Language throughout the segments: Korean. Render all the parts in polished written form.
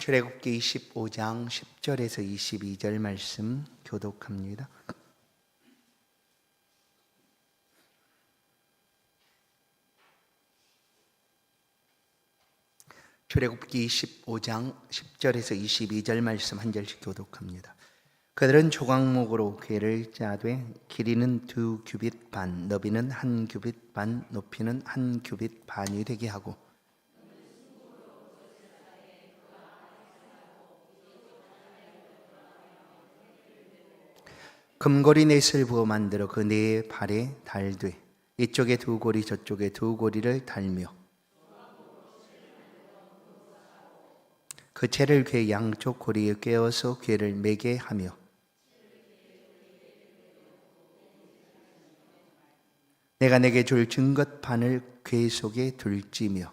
출애굽기 25장 10절에서 22절 말씀 교독합니다. 출애굽기 25장 10절에서 22절 말씀 한 절씩 교독합니다. 그들은 조각목으로 궤를 짜되 길이는 2규빗 반, 너비는 1규빗 반, 높이는 1규빗 반이 되게 하고 금고리 넷을 부어 만들어 그 네 발에 달되 이쪽에 2고리 저쪽에 2고리를 달며 그 채를 궤 양쪽 고리에 꿰어서 궤를 매게 하며 내가 내게 줄 증거판을 궤 속에 둘지며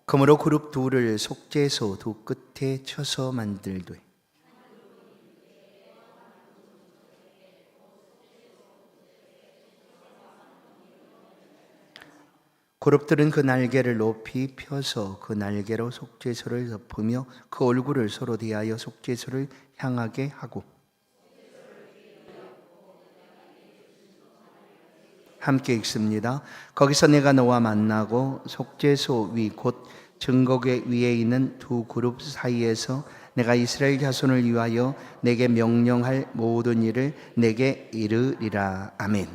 금으로 그룹 둘을 속죄소 두 끝에 쳐서 만들되 그룹들은 그 날개를 높이 펴서 그 날개로 속죄소를 덮으며 그 얼굴을 서로 대하여 속죄소를 향하게 하고 함께 읽습니다. 거기서 내가 너와 만나고 속죄소 위 곧 증거궤 위에 있는 두 그룹 사이에서 내가 이스라엘 자손을 위하여 내게 명령할 모든 일을 내게 이르리라. 아멘.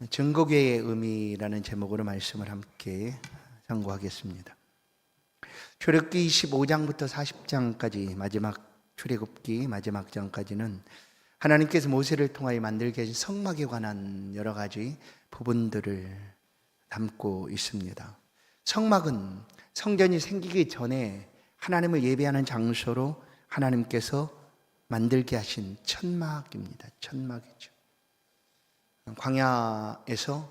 증거궤의 의미라는 제목으로 말씀을 함께 상고하겠습니다. 출애굽기 25장부터 40장까지 출애굽기 마지막 장까지는 하나님께서 모세를 통하여 만들게 하신 성막에 관한 여러 가지 부분들을 담고 있습니다. 성막은 성전이 생기기 전에 하나님을 예배하는 장소로 하나님께서 만들게 하신 천막입니다. 천막이죠. 광야에서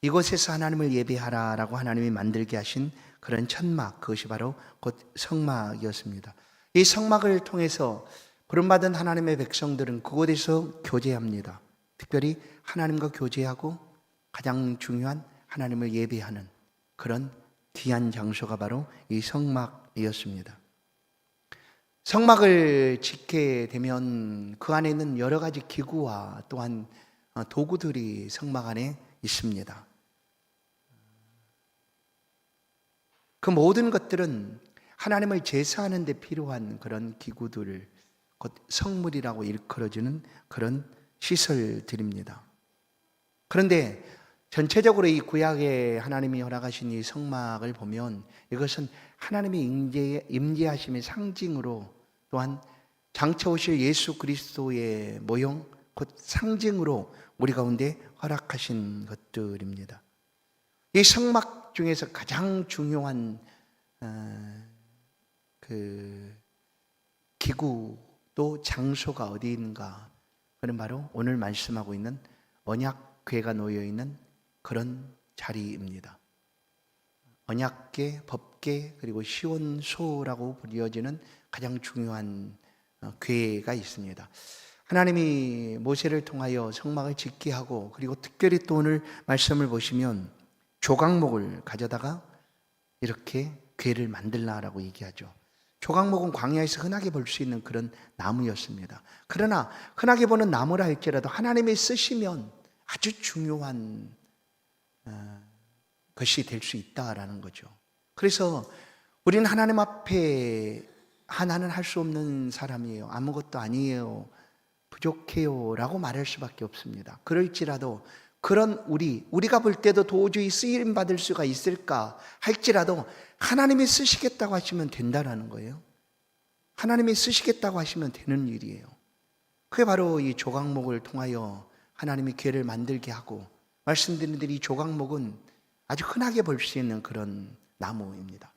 이곳에서 하나님을 예배하라라고 하나님이 만들게 하신 그런 천막, 그것이 바로 곧 성막이었습니다. 이 성막을 통해서 부름받은 하나님의 백성들은 그곳에서 교제합니다. 특별히 하나님과 교제하고 가장 중요한 하나님을 예배하는 그런 귀한 장소가 바로 이 성막이었습니다. 성막을 짓게 되면 그 안에 있는 여러 가지 기구와 또한 도구들이 성막 안에 있습니다. 그 모든 것들은 하나님을 제사하는 데 필요한 그런 기구들, 곧 성물이라고 일컬어지는 그런 시설들입니다. 그런데 전체적으로 이 구약에 하나님이 허락하신 이 성막을 보면 이것은 하나님의 임재하심의 상징으로 또한 장차 오실 예수 그리스도의 모형, 곧 상징으로 우리 가운데 허락하신 것들입니다. 이 성막 중에서 가장 중요한 그 기구 또 장소가 어디인가? 그는 바로 오늘 말씀하고 있는 언약궤가 놓여 있는 그런 자리입니다. 언약궤, 법궤, 그리고 시온소라고 불리어지는 가장 중요한 궤가 있습니다. 하나님이 모세를 통하여 성막을 짓게 하고, 그리고 특별히 또 오늘 말씀을 보시면 조각목을 가져다가 이렇게 궤를 만들라라고 얘기하죠. 조각목은 광야에서 흔하게 볼 수 있는 그런 나무였습니다. 그러나 흔하게 보는 나무라 할지라도 하나님이 쓰시면 아주 중요한 것이 될 수 있다라는 거죠. 그래서 우리는 하나님 앞에 나는 할 수 없는 사람이에요, 아무것도 아니에요, 부족해요 라고 말할 수밖에 없습니다. 그럴지라도 그런 우리가 볼 때도 도저히 쓰임 받을 수가 있을까 할지라도 하나님이 쓰시겠다고 하시면 된다라는 거예요. 하나님이 쓰시겠다고 하시면 되는 일이에요. 그게 바로 이 조각목을 통하여 하나님이 궤를 만들게 하고, 말씀드린 대로 이 조각목은 아주 흔하게 볼 수 있는 그런 나무입니다.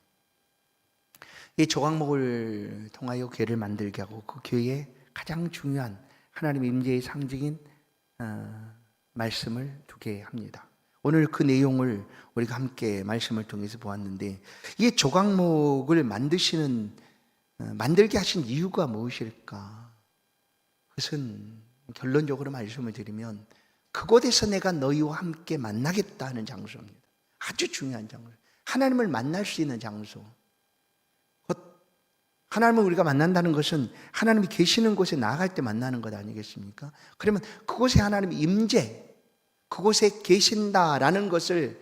이 조각목을 통하여 궤를 만들게 하고 그 궤에 가장 중요한 하나님 임재의 상징인 말씀을 두게 합니다. 오늘 그 내용을 우리가 함께 말씀을 통해서 보았는데, 이 조각목을 만들게 하신 이유가 무엇일까? 그것은 결론적으로 말씀을 드리면 그곳에서 내가 너희와 함께 만나겠다 하는 장소입니다. 아주 중요한 장소. 하나님을 만날 수 있는 장소. 하나님을 우리가 만난다는 것은 하나님이 계시는 곳에 나아갈 때 만나는 것 아니겠습니까? 그러면 그곳에 하나님의 임재, 그곳에 계신다라는 것을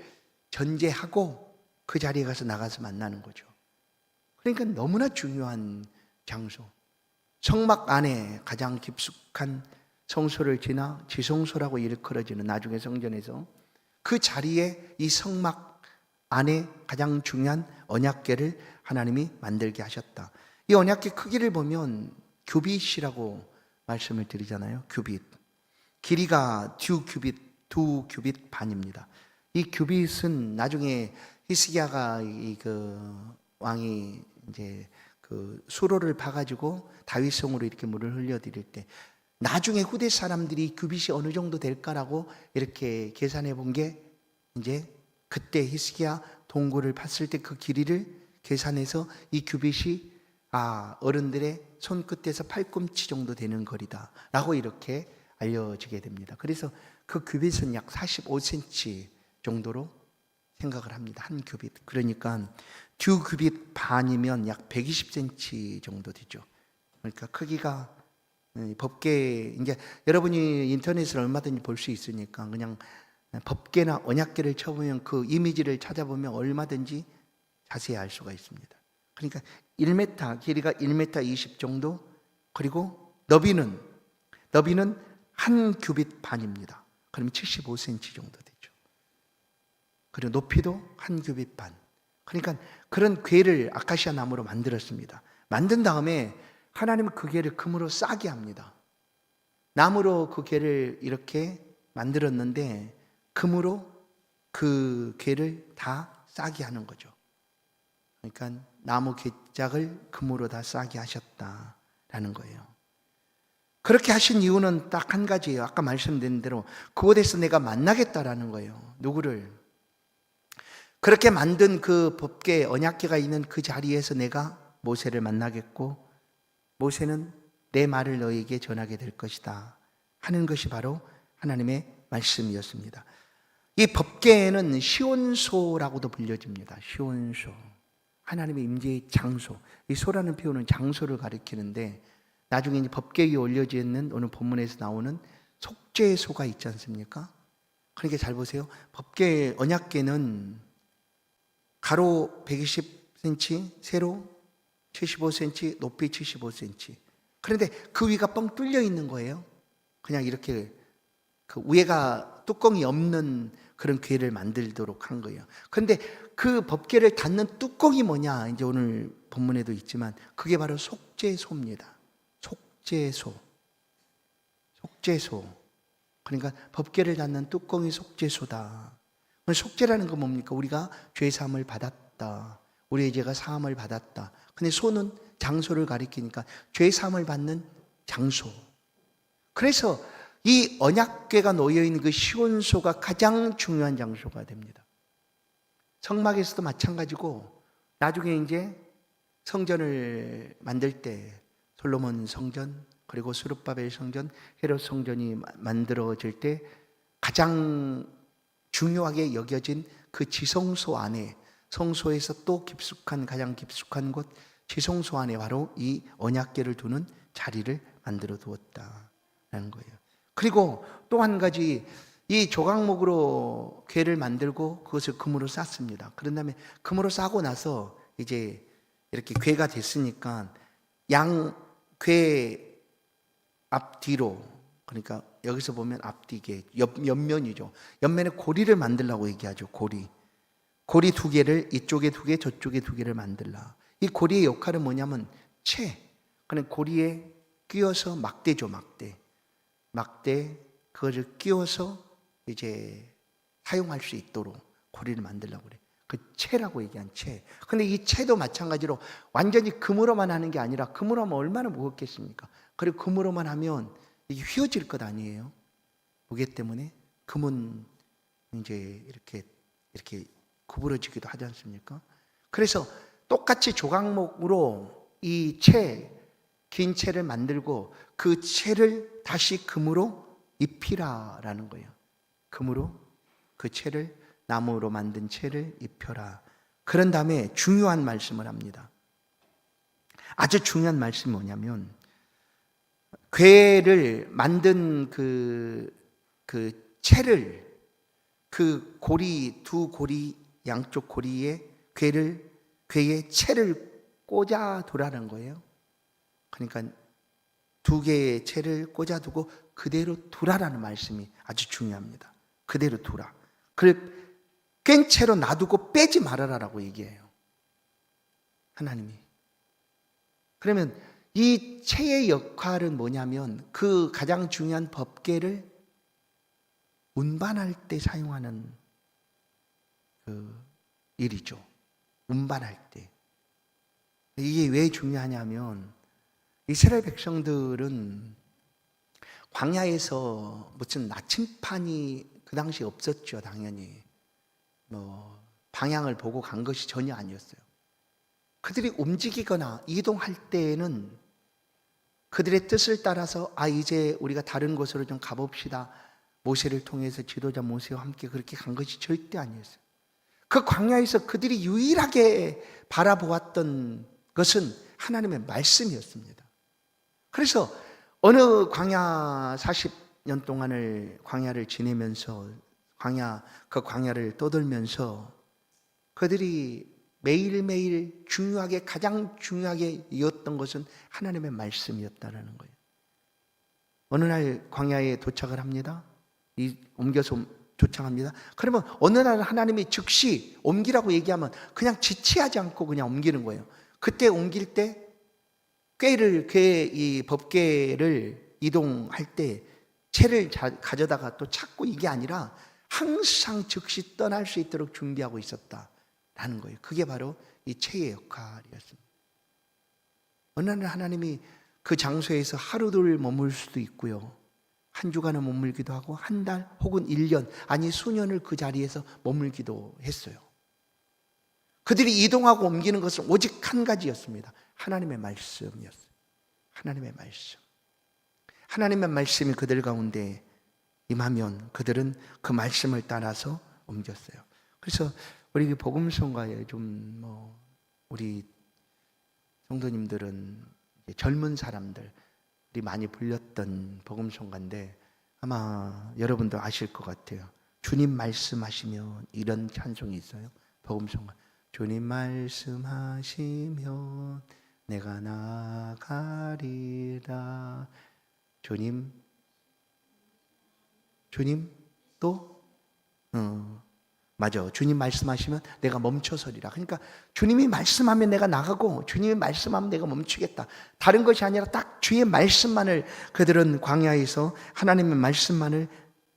전제하고 그 자리에 가서 나가서 만나는 거죠. 그러니까 너무나 중요한 장소. 성막 안에 가장 깊숙한 성소를 지나 지성소라고 일컬어지는 나중에 성전에서 그 자리에 이 성막 안에 가장 중요한 언약궤를 하나님이 만들게 하셨다. 이 언약궤 크기를 보면 규빗이라고 말씀을 드리잖아요. 규빗. 길이가 두 규빗 반입니다. 이 규빗은 나중에 히스기야가 왕이 이제 그 수로를 파가지고 다윗성으로 이렇게 물을 흘려드릴 때 나중에 후대 사람들이 규빗이 어느 정도 될까라고 이렇게 계산해 본 게 이제 그때 히스기야 동굴을 팠을 때 그 길이를 계산해서 이 규빗이 어른들의 손끝에서 팔꿈치 정도 되는 거리다라고 이렇게 알려지게 됩니다. 그래서 그 규빗은 약 45cm 정도로 생각을 합니다. 한 규빗. 그러니까 두 규빗 반이면 약 120cm 정도 되죠. 그러니까 크기가 법궤, 이제 여러분이 인터넷을 얼마든지 볼 수 있으니까 그냥 법궤나 언약궤를 쳐보면 그 이미지를 찾아보면 얼마든지 자세히 알 수가 있습니다. 그러니까 1m, 길이가 1m 20 정도, 그리고 너비는 한 규빗 반입니다. 그러면 75cm 정도 되죠. 그리고 높이도 한 규빗 반. 그러니까 그런 궤를 아카시아 나무로 만들었습니다. 만든 다음에 하나님은 그 궤를 금으로 싸게 합니다. 나무로 그 궤를 이렇게 만들었는데 금으로 그 궤를 다 싸게 하는 거죠. 그러니까 나무 궤짝을 금으로 다 싸게 하셨다라는 거예요. 그렇게 하신 이유는 딱 한 가지예요. 아까 말씀드린 대로 그곳에서 내가 만나겠다라는 거예요. 누구를? 그렇게 만든 그 법궤, 언약궤가 있는 그 자리에서 내가 모세를 만나겠고 모세는 내 말을 너에게 전하게 될 것이다 하는 것이 바로 하나님의 말씀이었습니다. 이 법궤는 시온소라고도 불려집니다. 시온소. 하나님의 임재의 장소. 이 소라는 표현은 장소를 가리키는데 나중에 이제 법궤 위에 올려져 있는 오늘 본문에서 나오는 속죄소가 있지 않습니까? 그러니까 잘 보세요. 법궤, 언약궤는 가로 120cm, 세로 75cm, 높이 75cm. 그런데 그 위가 뻥 뚫려 있는 거예요. 그냥 이렇게 그 위에가 뚜껑이 없는 그런 궤를 만들도록 한 거예요. 그런데 그 법궤를 닫는 뚜껑이 뭐냐? 이제 오늘 본문에도 있지만 그게 바로 속죄소입니다. 속죄소. 그러니까 법궤를 닫는 뚜껑이 속죄소다. 속죄라는 건 뭡니까? 우리가 죄 사함을 받았다. 우리의 죄가 사함을 받았다. 근데 소는 장소를 가리키니까 죄 사함을 받는 장소. 그래서 이 언약궤가 놓여 있는 그 시온소가 가장 중요한 장소가 됩니다. 성막에서도 마찬가지고 나중에 이제 성전을 만들 때 솔로몬 성전 그리고 스룹바벨 성전, 헤롯 성전이 만들어질 때 가장 중요하게 여겨진 그 지성소 안에 성소에서 또 가장 깊숙한 곳 지성소 안에 바로 이 언약궤를 두는 자리를 만들어 두었다라는 거예요. 그리고 또 한 가지 이 조각목으로 궤를 만들고 그것을 금으로 쌌습니다. 그런 다음에 금으로 싸고 나서 이제 이렇게 궤가 됐으니까 궤 앞뒤로, 그러니까 여기서 보면 앞뒤 옆면이죠. 옆면에 고리를 만들라고 얘기하죠. 고리 두 개를 이쪽에 두 개, 저쪽에 두 개를 만들라. 이 고리의 역할은 뭐냐면 그냥 고리에 끼워서 막대죠. 막대 그것을 끼워서 이제 사용할 수 있도록 고리를 만들라고 그래. 그 채라고 얘기한 채. 근데 이 채도 마찬가지로 완전히 금으로만 하는 게 아니라 금으로 하면 얼마나 무겁겠습니까? 그리고 금으로만 하면 이게 휘어질 것 아니에요. 무게 때문에 금은 이제 이렇게 구부러지기도 하지 않습니까? 그래서 똑같이 조각목으로 이 긴 채를 만들고 그 채를 다시 금으로 입히라라는 거예요. 금으로 그 채를, 나무로 만든 채를 입혀라. 그런 다음에 중요한 말씀을 합니다. 아주 중요한 말씀이 뭐냐면, 궤를 만든 그 채를, 그 고리, 두 고리, 양쪽 고리에 궤에 채를 꽂아 두라는 거예요. 그러니까 두 개의 채를 꽂아 두고 그대로 두라라는 말씀이 아주 중요합니다. 그대로 두라. 깬 채로 놔두고 빼지 말아라라고 얘기해요, 하나님이. 그러면 이 채의 역할은 뭐냐면, 그 가장 중요한 법궤를 운반할 때 사용하는 그 일이죠. 운반할 때. 이게 왜 중요하냐면, 이스라엘 백성들은 광야에서 무슨 나침판이 그 당시에 없었죠. 당연히 방향을 보고 간 것이 전혀 아니었어요. 그들이 움직이거나 이동할 때에는 그들의 뜻을 따라서 이제 우리가 다른 곳으로 좀 가봅시다, 모세를 통해서 지도자 모세와 함께 그렇게 간 것이 절대 아니었어요. 그 광야에서 그들이 유일하게 바라보았던 것은 하나님의 말씀이었습니다. 그래서 어느 광야 40년 동안을 광야를 지내면서 그 광야를 떠돌면서 그들이 매일매일 가장 중요하게 이었던 것은 하나님의 말씀이었다는 거예요. 어느 날 광야에 도착을 합니다. 옮겨서 도착합니다. 그러면 어느 날 하나님이 즉시 옮기라고 얘기하면 그냥 지체하지 않고 그냥 옮기는 거예요. 그때 옮길 때 이 법궤를 이동할 때 채를 가져다가 또 찾고, 이게 아니라 항상 즉시 떠날 수 있도록 준비하고 있었다라는 거예요. 그게 바로 이 채의 역할이었습니다. 어느 날 하나님이 그 장소에서 하루를 머물 수도 있고요, 한 주간을 머물기도 하고, 한 달 혹은 1년, 아니 수년을 그 자리에서 머물기도 했어요. 그들이 이동하고 옮기는 것은 오직 한 가지였습니다. 하나님의 말씀이었어요. 하나님의 말씀. 하나님의 말씀이 그들 가운데 임하면 그들은 그 말씀을 따라서 옮겼어요. 그래서 우리 복음성가에 우리 성도님들은 젊은 사람들이 많이 불렸던 복음성가인데, 아마 여러분도 아실 것 같아요. 주님 말씀하시면, 이런 찬송이 있어요. 복음성가. 주님 말씀하시면 내가 나가리라. 주님 또 맞아. 주님 말씀하시면 내가 멈춰서리라. 그러니까 주님이 말씀하면 내가 나가고, 주님이 말씀하면 내가 멈추겠다. 다른 것이 아니라 딱 주의 말씀만을, 그들은 광야에서 하나님의 말씀만을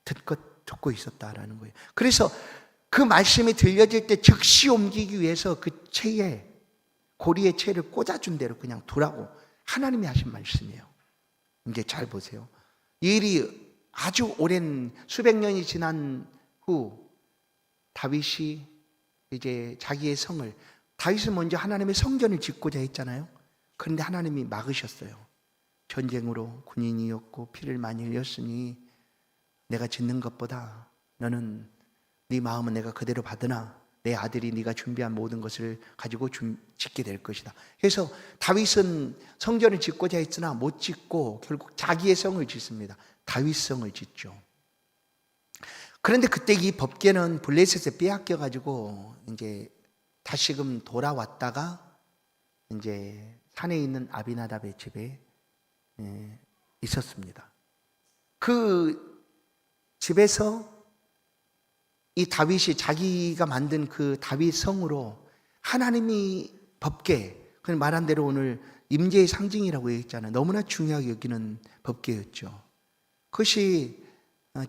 듣고 있었다라는 거예요. 그래서 그 말씀이 들려질 때 즉시 옮기기 위해서 그 채에, 고리의 채를 꽂아준 대로 그냥 두라고 하나님이 하신 말씀이에요. 이제 잘 보세요. 이 일이 아주 오랜 수백 년이 지난 후 다윗이 이제 자기의 다윗은 먼저 하나님의 성전을 짓고자 했잖아요. 그런데 하나님이 막으셨어요. 전쟁으로 군인이었고 피를 많이 흘렸으니 내가 짓는 것보다 너는, 네 마음은 내가 그대로 받으나 내 아들이 네가 준비한 모든 것을 가지고 짓게 될 것이다. 그래서 다윗은 성전을 짓고자 했으나 못 짓고 결국 자기의 성을 짓습니다. 다윗성을 짓죠. 그런데 그때 이 법궤는 블레셋에 빼앗겨 가지고 이제 다시금 돌아왔다가 이제 산에 있는 아비나답의 집에 있었습니다. 그 집에서 이 다윗이 자기가 만든 그 다윗 성으로 하나님이 법궤, 그냥 말한 대로 오늘 임재의 상징이라고 얘기했잖아요. 너무나 중요하게 여기는 법궤였죠. 그것이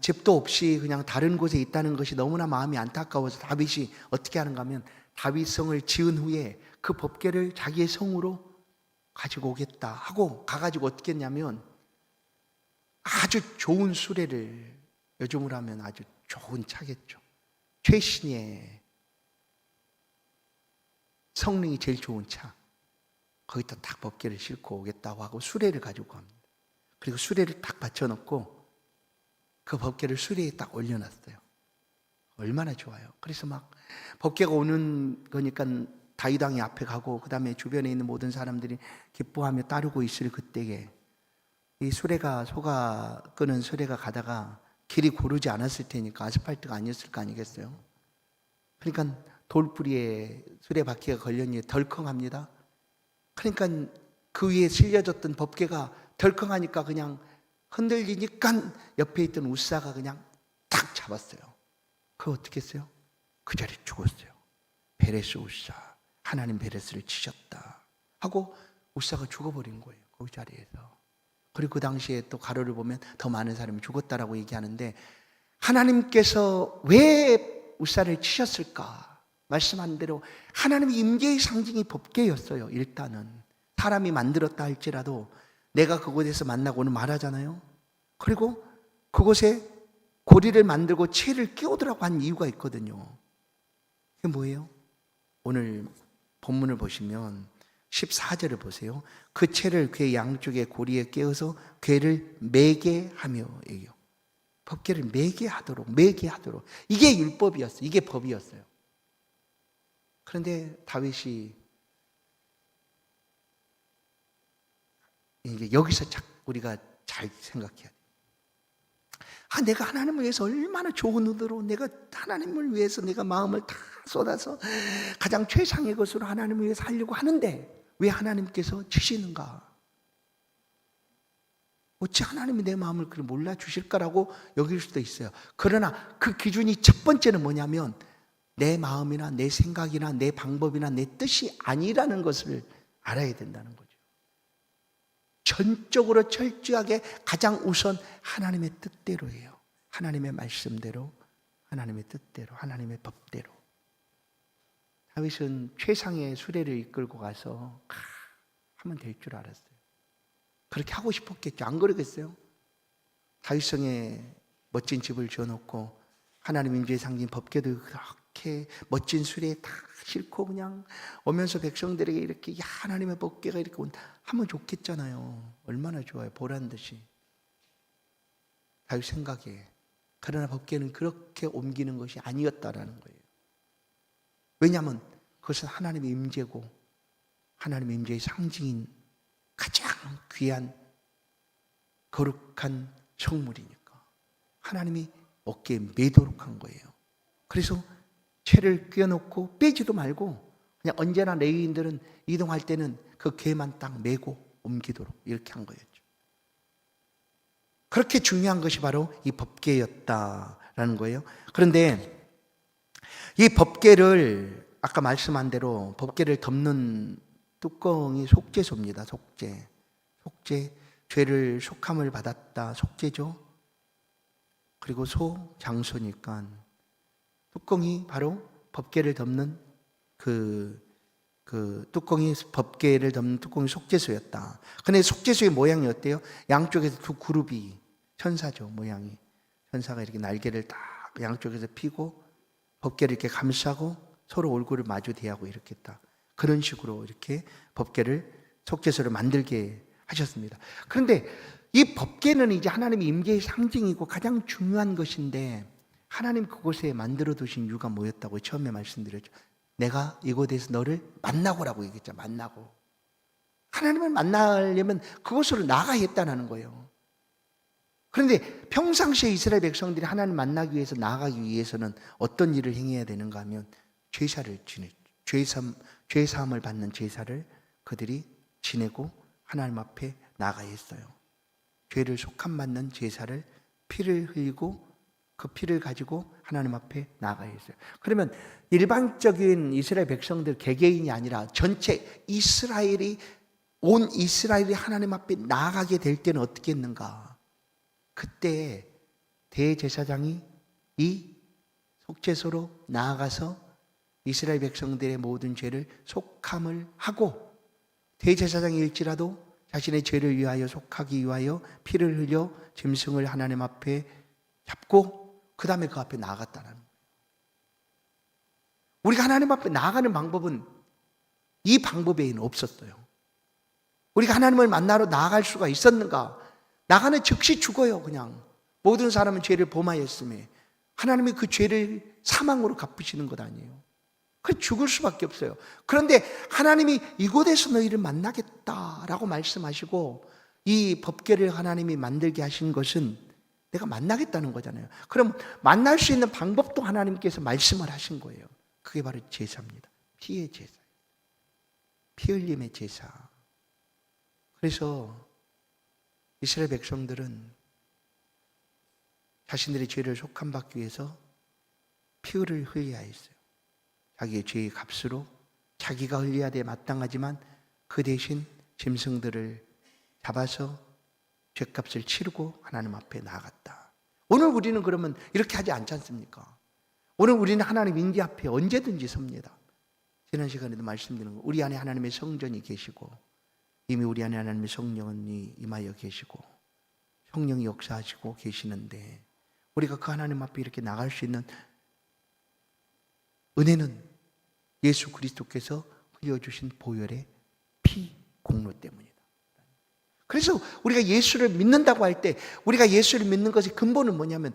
집도 없이 그냥 다른 곳에 있다는 것이 너무나 마음이 안타까워서 다윗이 어떻게 하는가 하면, 다윗성을 지은 후에 그 법궤를 자기의 성으로 가지고 오겠다 하고 가가지고 어떻게 했냐면, 아주 좋은 수레를, 요즘으로 하면 아주 좋은 차겠죠. 최신의 성능이 제일 좋은 차, 거기다 딱 법궤를 싣고 오겠다고 하고 수레를 가지고 갑니다. 그리고 수레를 딱 받쳐놓고 그 법궤를 수레에 딱 올려놨어요. 얼마나 좋아요. 그래서 막 법궤가 오는 거니까 다윗 왕이 앞에 가고 그다음에 주변에 있는 모든 사람들이 기뻐하며 따르고 있을 그때에 이 수레가 소가 끄는 수레가 가다가 길이 고르지 않았을 테니까 아스팔트가 아니었을 거 아니겠어요? 그러니까 돌뿌리에 수레 바퀴가 걸렸니 덜컹합니다. 그러니까 그 위에 실려졌던 법궤가 덜컹하니까 그냥 흔들리니까 옆에 있던 우사가 그냥 탁 잡았어요. 그거 어떻게 했어요? 그 자리에 죽었어요. 베레스 우사, 하나님 베레스를 치셨다 하고 우사가 죽어버린 거예요. 그 자리에서. 그리고 그 당시에 또 가로를 보면 더 많은 사람이 죽었다라고 얘기하는데, 하나님께서 왜 우사를 치셨을까? 말씀한 대로 하나님의 임재의 상징이 법궤였어요. 일단은 사람이 만들었다 할지라도 내가 그곳에서 만나고 오늘 말하잖아요. 그리고 그곳에 고리를 만들고 채를 끼우더라고 한 이유가 있거든요. 그게 뭐예요? 오늘 본문을 보시면 14절을 보세요. 그 채를 궤 양쪽에 고리에 끼워서 궤를 매게 하며 얘기해요. 법궤를 매게 하도록. 이게 율법이었어요. 이게 법이었어요. 그런데 다윗이 이제 여기서 우리가 잘 생각해야 돼요. 내가 하나님을 위해서 얼마나 좋은 의도로 내가 하나님을 위해서 내가 마음을 다 쏟아서 가장 최상의 것으로 하나님을 위해서 하려고 하는데 왜 하나님께서 치시는가? 어찌 하나님이 내 마음을 그렇게 몰라주실까라고 여길 수도 있어요. 그러나 그 기준이 첫 번째는 뭐냐면 내 마음이나 내 생각이나 내 방법이나 내 뜻이 아니라는 것을 알아야 된다는 거죠. 전적으로 철저하게 가장 우선 하나님의 뜻대로예요. 하나님의 말씀대로, 하나님의 뜻대로, 하나님의 법대로. 다윗은 최상의 수레를 이끌고 가서 하면 될 줄 알았어요. 그렇게 하고 싶었겠죠. 안 그러겠어요? 다윗성에 멋진 집을 지어놓고 하나님 임재의 상징 법궤도 그렇게 멋진 수레에 다 싣고 그냥 오면서 백성들에게 이렇게 하나님의 법궤가 이렇게 하면 좋겠잖아요. 얼마나 좋아요. 보란 듯이. 다윗 생각에. 그러나 법궤는 그렇게 옮기는 것이 아니었다라는 거예요. 왜냐하면 그것은 하나님의 임재고 하나님의 임재의 상징인 가장 귀한 거룩한 성물이니까 하나님이 어깨에 매도록 한 거예요. 그래서 채를 끼워놓고 빼지도 말고 그냥 언제나 레위인들은 이동할 때는 그 궤만 딱 메고 옮기도록 이렇게 한 거였죠. 그렇게 중요한 것이 바로 이 법궤였다라는 거예요. 그런데 이 법궤를 아까 말씀한 대로 법궤를 덮는 뚜껑이 속죄소입니다. 속죄. 죄를 속함을 받았다. 속죄죠. 그리고 장소니까 뚜껑이 바로 법궤를 덮는 그 뚜껑이 법궤를 덮는 뚜껑이 속죄소였다. 근데 속죄소의 모양이 어때요? 양쪽에서 두 그룹이 천사죠. 모양이 천사가 이렇게 날개를 딱 양쪽에서 피고 법궤를 이렇게 감싸고 서로 얼굴을 마주 대하고 이렇게 딱 그런 식으로 이렇게 법궤를 속죄소를 만들게 하셨습니다. 그런데 이 법궤는 이제 하나님의 임재의 상징이고 가장 중요한 것인데 하나님 그곳에 만들어 두신 이유가 뭐였다고 처음에 말씀드렸죠. 내가 이곳에서 너를 만나고라고 얘기했죠. 만나고. 하나님을 만나려면 그곳으로 나가야 했다는 거예요. 그런데 평상시에 이스라엘 백성들이 하나님을 만나기 위해서 나아가기 위해서는 어떤 일을 행해야 되는가 하면 죄사함을 받는 제사를 그들이 지내고 하나님 앞에 나가야 했어요. 죄를 속함받는 제사를 피를 흘리고 그 피를 가지고 하나님 앞에 나가야 했어요. 그러면 일반적인 이스라엘 백성들 개개인이 아니라 전체 온 이스라엘이 하나님 앞에 나아가게 될 때는 어떻게 했는가? 그때 대제사장이 이 속죄소로 나아가서 이스라엘 백성들의 모든 죄를 속함을 하고 대제사장일지라도 자신의 죄를 위하여 속하기 위하여 피를 흘려 짐승을 하나님 앞에 잡고 그 다음에 그 앞에 나아갔다는 거예요. 우리가 하나님 앞에 나아가는 방법은 이 방법 외에는 없었어요. 우리가 하나님을 만나러 나아갈 수가 있었는가? 나가는 즉시 죽어요. 그냥 모든 사람은 죄를 범하였음에 하나님이 그 죄를 사망으로 갚으시는 것 아니에요. 그 죽을 수밖에 없어요. 그런데 하나님이 이곳에서 너희를 만나겠다라고 말씀하시고 이 법궤를 하나님이 만들게 하신 것은 내가 만나겠다는 거잖아요. 그럼 만날 수 있는 방법도 하나님께서 말씀을 하신 거예요. 그게 바로 제사입니다. 피의 제사. 피 흘림의 제사. 그래서 이스라엘 백성들은 자신들의 죄를 속함받기 위해서 피를 흘려야 했어요. 자기의 죄의 값으로 자기가 흘려야 돼 마땅하지만 그 대신 짐승들을 잡아서 죄값을 치르고 하나님 앞에 나아갔다. 오늘 우리는 그러면 이렇게 하지 않지 않습니까? 오늘 우리는 하나님 인지 앞에 언제든지 섭니다. 지난 시간에도 말씀드린 거, 우리 안에 하나님의 성전이 계시고 이미 우리 안에 하나님의 성령이 임하여 계시고 성령이 역사하시고 계시는데 우리가 그 하나님 앞에 이렇게 나갈 수 있는 은혜는 예수 그리스도께서 흘려주신 보혈의 피 공로 때문이다. 그래서 우리가 예수를 믿는다고 할 때 우리가 예수를 믿는 것의 근본은 뭐냐면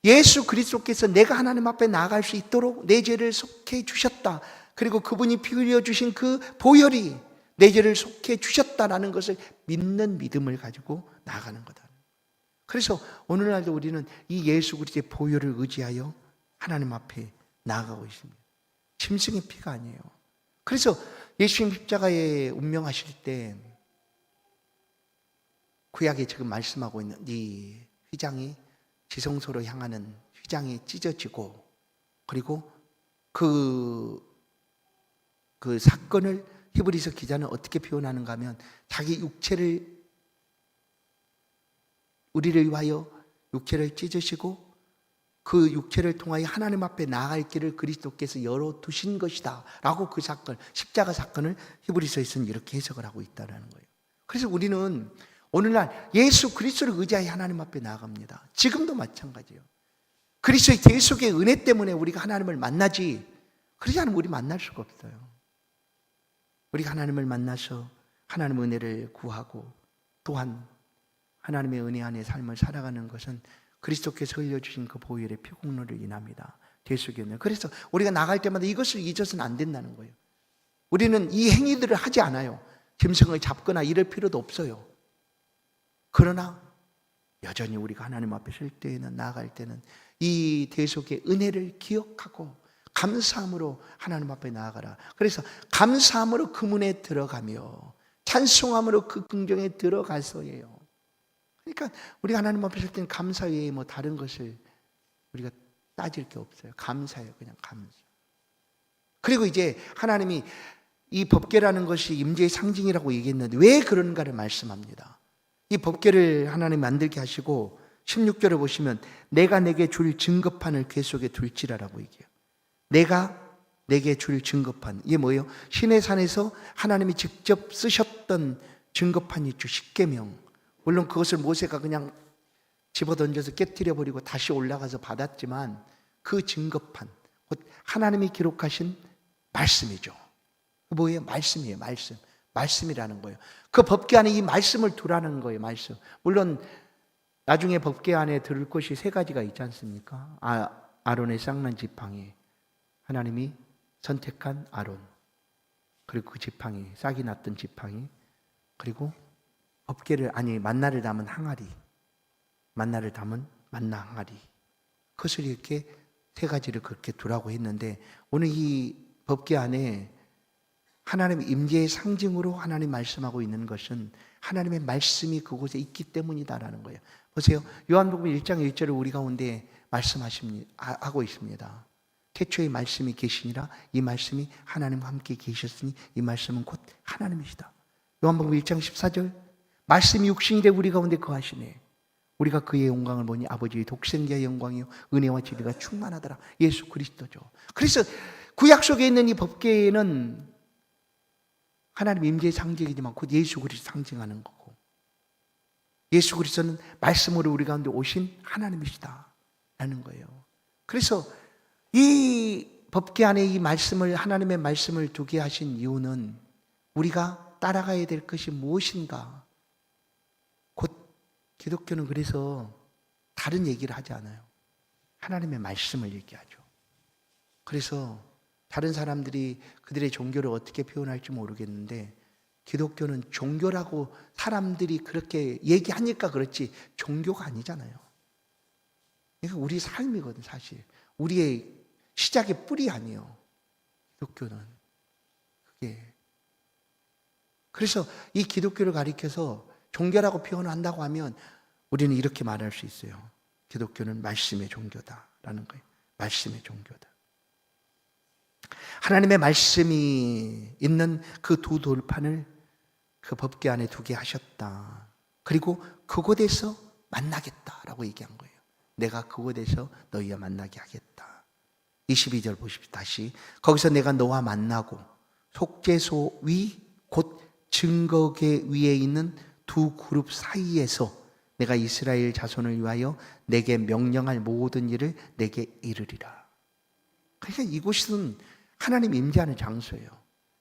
예수 그리스도께서 내가 하나님 앞에 나아갈 수 있도록 내 죄를 속해 주셨다. 그리고 그분이 피 흘려주신 그 보혈이 내 죄를 속해 주셨다라는 것을 믿는 믿음을 가지고 나아가는 거다. 그래서 오늘날도 우리는 이 예수 그리스도의 보혈을 의지하여 하나님 앞에 나아가고 있습니다. 짐승의 피가 아니에요. 그래서 예수님 십자가에 운명하실 때 구약에 지금 말씀하고 있는 이 휘장이 지성소로 향하는 휘장이 찢어지고 그리고 그 사건을 히브리서 기자는 어떻게 표현하는가 하면 자기 육체를 우리를 위하여 육체를 찢으시고 그 육체를 통하여 하나님 앞에 나아갈 길을 그리스도께서 열어두신 것이다 라고 그 사건, 십자가 사건을 히브리서에서는 이렇게 해석을 하고 있다는 거예요. 그래서 우리는 오늘날 예수 그리스도를 의지하여 하나님 앞에 나아갑니다. 지금도 마찬가지예요. 그리스도의 대속의 은혜 때문에 우리가 하나님을 만나지 그러지 않으면 우리 만날 수가 없어요. 우리가 하나님을 만나서 하나님의 은혜를 구하고 또한 하나님의 은혜 안에 삶을 살아가는 것은 그리스도께서 흘려주신 그 보혈의 피공로를 인합니다. 대속의 은혜. 그래서 우리가 나갈 때마다 이것을 잊어서는 안 된다는 거예요. 우리는 이 행위들을 하지 않아요. 짐승을 잡거나 이럴 필요도 없어요. 그러나 여전히 우리가 하나님 앞에 설 때에는 나아갈 때는 이 대속의 은혜를 기억하고 감사함으로 하나님 앞에 나아가라. 그래서 감사함으로 그 문에 들어가며 찬송함으로 그 긍정에 들어가서예요. 그러니까 우리가 하나님 앞에 설 때는 감사 외에 뭐 다른 것을 우리가 따질 게 없어요. 감사예요. 그냥 감사. 그리고 이제 하나님이 이 법궤라는 것이 임재의 상징이라고 얘기했는데 왜 그런가를 말씀합니다. 이 법궤를 하나님 만들게 하시고 16절을 보시면 내가 내게 줄 증거판을 궤 속에 둘지라라고 얘기해요. 내가 내게 줄 증거판. 이게 뭐예요? 시내산에서 하나님이 직접 쓰셨던 증거판이 있죠. 십계명. 물론 그것을 모세가 그냥 집어던져서 깨뜨려 버리고 다시 올라가서 받았지만 그 증거판, 곧 하나님이 기록하신 말씀이죠. 뭐예요? 말씀이에요. 말씀. 말씀이라는 거예요. 그 법궤 안에 이 말씀을 두라는 거예요. 말씀. 물론 나중에 법궤 안에 들을 것이 세 가지가 있지 않습니까? 아론의 쌍난 지팡이, 하나님이 선택한 아론, 그리고 그 지팡이, 싹이 났던 지팡이, 그리고 법궤를 만나를 담은 항아리, 만나를 담은 만나 항아리. 그것을 이렇게 세 가지를 그렇게 두라고 했는데 오늘 이 법궤 안에 하나님의 임재의 상징으로 하나님 말씀하고 있는 것은 하나님의 말씀이 그곳에 있기 때문이다라는 거예요. 보세요. 요한복음 1장 1절을 우리 가운데 말씀하고 있습니다. 태초에 말씀이 계시니라 이 말씀이 하나님과 함께 계셨으니 이 말씀은 곧 하나님이시다. 요한복음 1장 14절 말씀이 육신이 되어 우리 가운데 거하시네. 우리가 그의 영광을 보니 아버지의 독생자의 영광이요 은혜와 진리가 충만하더라. 예수 그리스도죠. 그래서 구약 속에 있는 이 법궤는 하나님 임재의 상징이지만 곧 예수 그리스도 상징하는 거고 예수 그리스도는 말씀으로 우리 가운데 오신 하나님이시다라는 거예요. 그래서 이 법궤 안에 이 말씀을 하나님의 말씀을 두게 하신 이유는 우리가 따라가야 될 것이 무엇인가. 곧 기독교는 그래서 다른 얘기를 하지 않아요. 하나님의 말씀을 얘기하죠. 그래서 다른 사람들이 그들의 종교를 어떻게 표현할지 모르겠는데 기독교는 종교라고 사람들이 그렇게 얘기하니까 그렇지 종교가 아니잖아요. 이거 우리 삶이거든 사실. 우리의 시작의 뿌리 아니에요. 기독교는. 그게. 그래서 이 기독교를 가리켜서 종교라고 표현한다고 하면 우리는 이렇게 말할 수 있어요. 기독교는 말씀의 종교다라는 거예요. 말씀의 종교다. 하나님의 말씀이 있는 그 두 돌판을 그 법궤 안에 두게 하셨다. 그리고 그곳에서 만나겠다라고 얘기한 거예요. 내가 그곳에서 너희와 만나게 하겠다. 22절 보십시오. 다시. 거기서 내가 너와 만나고 속죄소 위 곧 증거궤 위에 있는 두 그룹 사이에서 내가 이스라엘 자손을 위하여 내게 명령할 모든 일을 내게 이르리라. 그러니까 이곳은 하나님 임재하는 장소예요.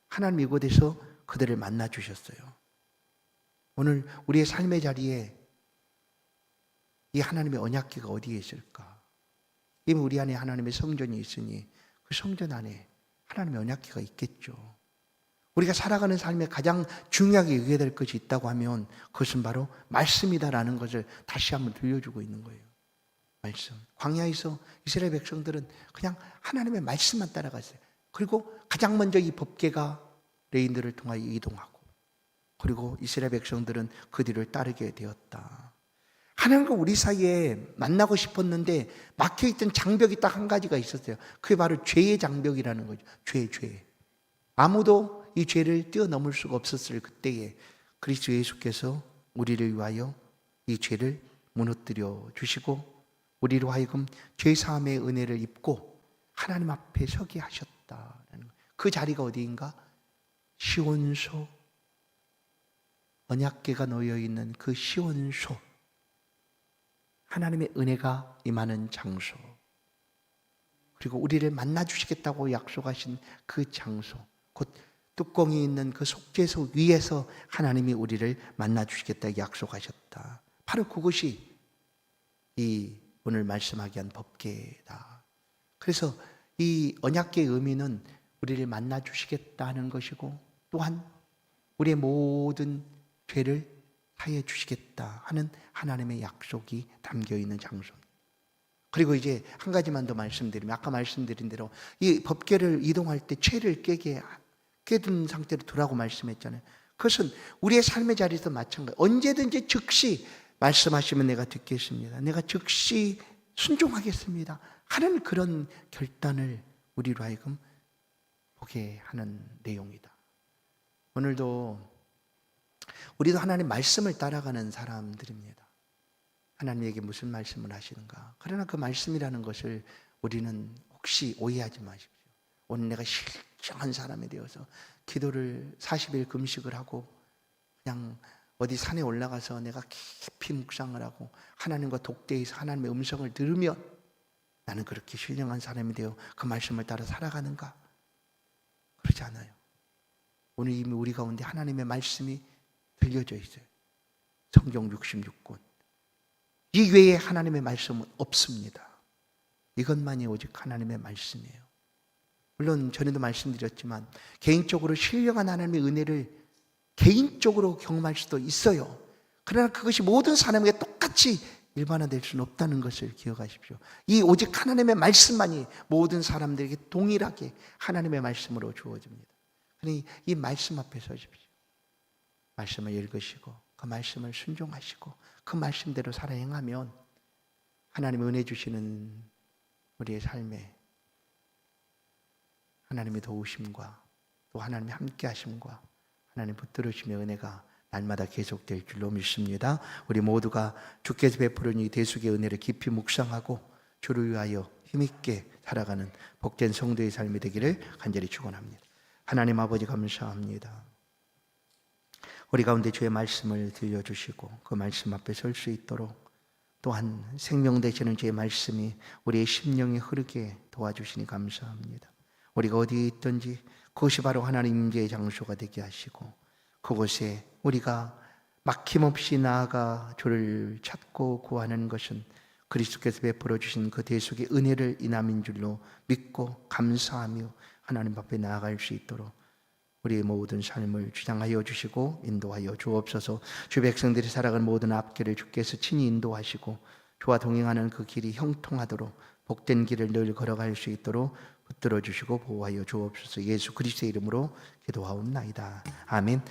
하나님 이곳에서 그들을 만나 주셨어요. 오늘 우리의 삶의 자리에 이 하나님의 언약궤가 어디에 있을까? 이미 우리 안에 하나님의 성전이 있으니 그 성전 안에 하나님의 언약궤가 있겠죠. 우리가 살아가는 삶에 가장 중요하게 여겨야 될 것이 있다고 하면 그것은 바로 말씀이다라는 것을 다시 한번 들려주고 있는 거예요. 말씀. 광야에서 이스라엘 백성들은 그냥 하나님의 말씀만 따라갔어요. 그리고 가장 먼저 이 법궤가 레인들을 통하여 이동하고 그리고 이스라엘 백성들은 그 뒤를 따르게 되었다. 하나님과 우리 사이에 만나고 싶었는데 막혀있던 장벽이 딱 한 가지가 있었어요. 그게 바로 죄의 장벽이라는 거죠. 죄. 아무도 이 죄를 뛰어넘을 수가 없었을 그때에 그리스도 예수께서 우리를 위하여 이 죄를 무너뜨려 주시고 우리로 하여금 죄사함의 은혜를 입고 하나님 앞에 서게 하셨다는 그 자리가 어디인가? 시온소, 언약궤가 놓여있는 그 시온소, 하나님의 은혜가 임하는 장소, 그리고 우리를 만나주시겠다고 약속하신 그 장소, 곧 뚜껑이 있는 그 속죄소 위에서 하나님이 우리를 만나주시겠다고 약속하셨다. 바로 그것이 이 오늘 말씀하기 한 법궤다. 그래서 이 언약궤의 의미는 우리를 만나주시겠다는 것이고 또한 우리의 모든 죄를 사해 주시겠다 하는 하나님의 약속이 담겨있는 장소입니다. 그리고 이제 한 가지만 더 말씀드리면 아까 말씀드린 대로 이 법궤를 이동할 때 죄를 깨든 상태로 두라고 말씀했잖아요. 그것은 우리의 삶의 자리에서 마찬가지. 언제든지 즉시 말씀하시면 내가 듣겠습니다. 내가 즉시 순종하겠습니다 하는 그런 결단을 우리로 하여금 보게 하는 내용이다. 오늘도 우리도 하나님 말씀을 따라가는 사람들입니다. 하나님에게 무슨 말씀을 하시는가. 그러나 그 말씀이라는 것을 우리는 혹시 오해하지 마십시오. 오늘 내가 실정한 사람이 되어서 기도를 40일 금식을 하고 그냥 어디 산에 올라가서 내가 깊이 묵상을 하고 하나님과 독대해서 하나님의 음성을 들으면 나는 그렇게 신령한 사람이 되어 그 말씀을 따라 살아가는가? 그러지 않아요. 오늘 이미 우리 가운데 하나님의 말씀이 들려져 있어요. 성경 66권. 이 외에 하나님의 말씀은 없습니다. 이것만이 오직 하나님의 말씀이에요. 물론 전에도 말씀드렸지만 개인적으로 신령한 하나님의 은혜를 개인적으로 경험할 수도 있어요. 그러나 그것이 모든 사람에게 똑같이 일반화될 수는 없다는 것을 기억하십시오. 이 오직 하나님의 말씀만이 모든 사람들에게 동일하게 하나님의 말씀으로 주어집니다. 그러니 이 말씀 앞에 서십시오. 말씀을 읽으시고 그 말씀을 순종하시고 그 말씀대로 살아 행하면 하나님의 은혜 주시는 우리의 삶에 하나님의 도우심과 또 하나님의 함께 하심과 하나님 붙들으심의 은혜가 날마다 계속될 줄로 믿습니다. 우리 모두가 주께서 베푸는 이 대속의 은혜를 깊이 묵상하고 주를 위하여 힘있게 살아가는 복된 성도의 삶이 되기를 간절히 축원합니다. 하나님 아버지 감사합니다. 우리 가운데 주의 말씀을 들려주시고 그 말씀 앞에 설 수 있도록 또한 생명 되시는 주의 말씀이 우리의 심령에 흐르게 도와주시니 감사합니다. 우리가 어디에 있든지 그것이 바로 하나님 임재의 장소가 되게 하시고 그곳에 우리가 막힘없이 나아가 주를 찾고 구하는 것은 그리스도께서 베풀어 주신 그 대속의 은혜를 인함인 줄로 믿고 감사하며 하나님 앞에 나아갈 수 있도록 우리의 모든 삶을 주장하여 주시고 인도하여 주옵소서. 주 백성들이 살아가는 모든 앞길을 주께서 친히 인도하시고 주와 동행하는 그 길이 형통하도록 복된 길을 늘 걸어갈 수 있도록 붙들어 주시고 보호하여 주옵소서. 예수 그리스도의 이름으로 기도하옵나이다. 아멘.